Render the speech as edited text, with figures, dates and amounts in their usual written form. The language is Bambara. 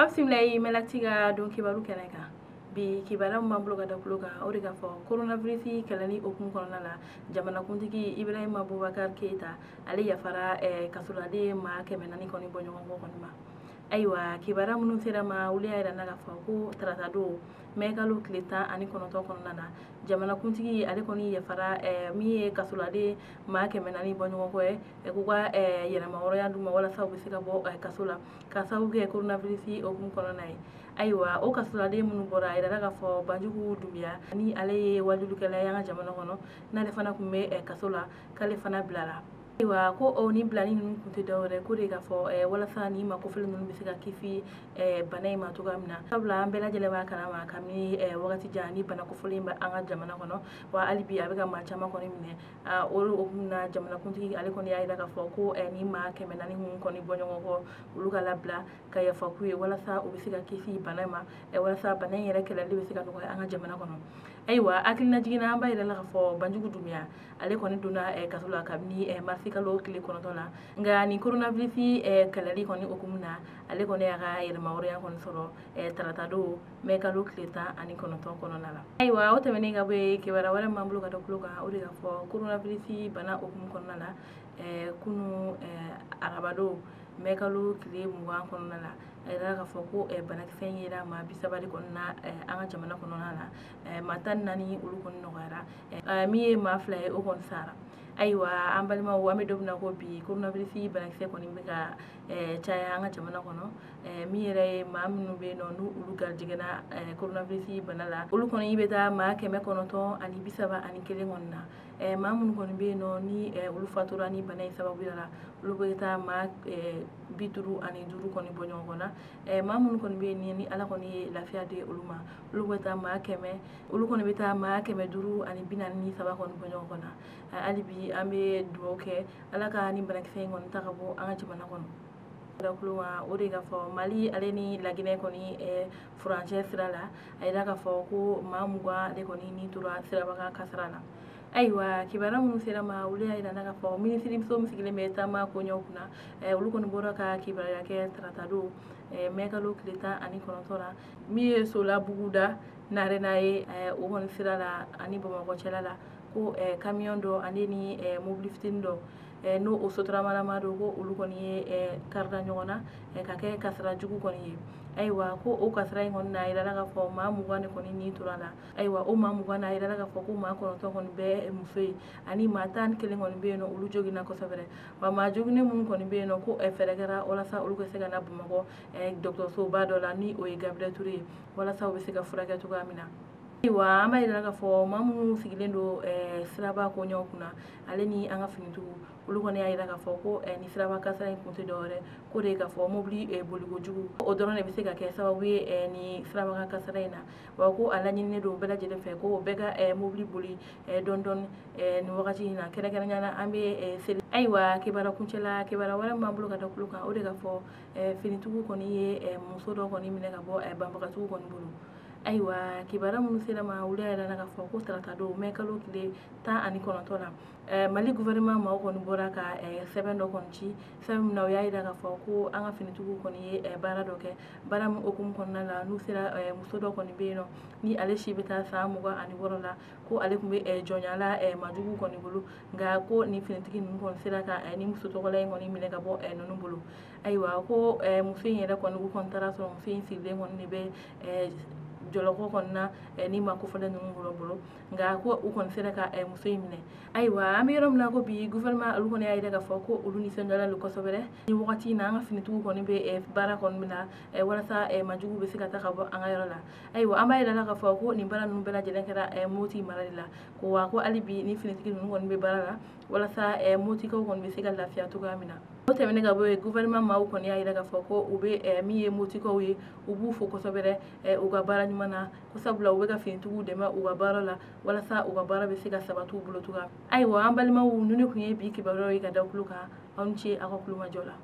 Absimilai melatiga don kibaru kɛnɛ kan bi kibara min b'an bolo ka da kulo kan o de ka fɔ coronavirus kɛlɛli hukumu kɔnɔna la jamanakuntigi Ibrahima Boubacar Keita ale yafara kasoladen maa 400 kɔni bɔ ɲɔgɔn kɔ kɔni ma. Ayiwa kibara minnu sera ma olu y'a yira ka fɔ ko tarata don mai kalo tile 19 kɔnɔna na jamanakuntigi ale kɔni yafara min ye kasoladen maa 400 bɔ ɲɔgɔn kɔ ye k'u ka yɛlɛma hɔrɔnya d'u ma walasa u bɛ se ka bɔ kaso la ka sababu kɛ coronavirus hukumu kɔnɔna ye. Ayiwa o kasoladen minnu bɔra a yirala ka fɔ Banjugu Dunbiya ni ale ye wajulikɛla ye an ka jamana kɔnɔ n'ale fana tun bɛ kaso la k'ale fana bilara. Ayiwa ko o ni bilali ninnu tun tɛ dɔwɛrɛ ko de ka fɔ walasa ni makofili ninnu bɛ se ka kisi bana in ma cogoya min na sabula an bɛɛ lajɛlen b'a kalama kabini wagati jan ni bana kofɔlen bɛ an ka jamana kɔnɔ wa hali bi a bɛ ka maa caman kɔni minɛ olu hukumu na jamanakuntigi ale kɔni y'a yira ka fɔ ko ni maa 400 minnu kɔni bɔ ɲɔgɔn kɔ olu ka labila ka yafa k'u ye walasa u bɛ se ka kisi bana ma walasa bana in yɛrɛ kɛlɛli bɛ se ka nɔgɔya an ka jamana kɔnɔ. Ayiwa hakilina jiginna an b'a yirala ka fɔ Banjugu Dunbiya ale kɔni donna kaso la kabini marisi kalo tile 9 la nka ni coronavirus kɛlɛli kɔni hukumu na ale kɔni y'a ka yɛlɛma hɔrɔnya kɔni sɔrɔ tarata don mai kalo tile 19 kɔnɔna la. Ayiwa o tɛmɛnen ka bɔ yen kibaruya wɛrɛ min b'an bolo ka da kulo kan o de ka fɔ coronavirus bana hukumu kɔnɔna la kunun arabadon mai kalo tile 20 kɔnɔna la a yirala ka fɔ ko banakisɛ in yera maa 30 kɔni na an ka jamana kɔnɔna la maa 14 olu kɔni nɔgɔyara min ye maa 2 ye o kɔni sara. Ayiwa an balimaw an bɛ don min na ko bi coronavirus banakisɛ kɔni bɛ ka caya an ka jamana kɔnɔ min yɛrɛ ye maa minnu bɛ yen nɔ n'olu garijɛgɛra coronavirus bana la olu kɔni bɛ taa maa 931 kɔni na maa minnu kɔni bɛ yen nɔ ni olu fatura ni bana in sababuya la olu bɛ taa maa 55 kɔni bɔ ɲɔgɔn kɔ na maa minnu kɔni bɛ yen ni ala kɔni ye lafiya di olu ma olu bɛ taa maa 100 olu kɔni bɛ taa maa 543 kɔni bɔ ɲɔgɔn kɔ na hali bi an bɛ dugawu kɛ ala ka ni banakisɛ in kɔni ta ka bɔ an ka jamana kɔnɔ. O de ka fɔ Mali ale ni Laginɛ kɔni furancɛ sira la a yira ka fɔ ko maa 20 de kɔni ni tora sirabakan kasara la. Ayiwa kibaruya minnu sera ma olu y'a yira ka fɔ minisiriso min sigilen bɛ taama koɲɛw kunna olu kɔni bɔra ka kibaruya kɛ tarata don mai kalo tile 19 la min ye Solabuguda Narena ye o kɔni sira la ani Bamakɔ cɛla la ko camion dɔ ale ni mobili fitinin dɔ n'o o sotramalama don ko olu kɔni ye karida ɲɔgɔn na ka kɛ kasara jugu kɔni ye. Ayiwa ko o kasara in kɔni na a yirala ka fɔ maa 20 de kɔni ni tora la. Ayiwa o maa 20 na a yirala ka fɔ ko maa 9 kɔni bɛ muso ye ani maa 11 kɔni bɛ yen nɔ olu joginna kosɛbɛ wa maa joginnen minnu kɔni bɛ yen nɔ ko fɛɛrɛ kɛra walasa olu bɛ se ka na Bamakɔ dɔgɔtɔrɔsoba dɔ la ni o ye Gabriel Ture ye walasa u bɛ se ka furakɛ cogoya min na. Ayiwa an b'a yirala ka fɔ maa minnu sigilen don siraba koɲɛw kunna ale ni an ka finitigiw olu kɔni y'a yira ka fɔ ko ni siraba kasara in kun tɛ dɔwɛrɛ ko de ka fɔ mobili bolikojugu o dɔrɔn de bɛ se ka kɛ sababu ye ni siraba kasara in na wa ko a laɲininen don bɛɛ lajɛlen fɛ ko bɛɛ ka mobili boli dɔɔni dɔɔni ni wagati in na kɛrɛnkɛrɛnnenya la an bɛ seli. Ayiwa kibaruya kuncɛla kibaruya wɛrɛ min b'an bolo ka da kulo kan o de ka fɔ finitigiw kɔni ye muso dɔ kɔni minɛ ka bɔ banbagatigiw kɔni bolo. Ayiwa kibaruya minnu sera ma olu y'a yira ka fɔ ko tarata don mai kalo tile 19 la Mali gouvernement maaw kɔni bɔra ka sɛbɛn dɔ kɔni ci sɛbɛn min na o y'a yira ka fɔ ko an ka finitigiw kɔni ye baara dɔ kɛ baara min hukumu kɔnɔna la n'u sera muso dɔ kɔni bɛ yen nɔ ni ale si bɛ taa san 26 la ko ale tun bɛ jɔnyala Majugu kɔni bolo nka ko ni finitigi ninnu kɔni sera ka ni muso tɔgɔla in kɔni minɛ ka bɔ ninnu bolo. Ayiwa ko muso in yɛrɛ kɔni u kɔni taara sɔrɔ muso in sigilen kɔni de bɛ jɔlɔkɔ kɔni na ni ma kofɔlen ninnu bolo nka ko u kɔni sera ka muso in minɛ. Ayiwa an bɛ yɔrɔ min na ko bi gouvernement olu kɔni y'a yira ka fɔ ko olu nisɔndiyalen don kosɛbɛ ni wagati in na an ka finitigiw kɔni bɛ baara kɔni min na walasa Majugu bɛ se ka taa ka bɔ an ka yɔrɔ la. Ayiwa an b'a yirala ka fɔ ko nin baara ninnu bɛɛ lajɛlen kɛra Moti mara de la wa ko hali bi ni finitigi ninnu kɔni bɛ baara la walasa Motikaw kɔni bɛ se ka lafiya cogoya min na. O tɛmɛnen ka bɔ yen gouvernement maaw kɔni y'a yira ka fɔ ko u bɛ min ye Motikaw ye u b'u fo kosɛbɛ u ka baara ɲuman na ko sabula u bɛ ka finitigiw dɛmɛ u ka baara la walasa u ka baara bɛ se ka sabati u bolo cogoya. Ayiwa an balimaw ninnu de tun ye bi kibaruyaw ye ka da kulo kan aw ni ce aw ka kulomajɔ la.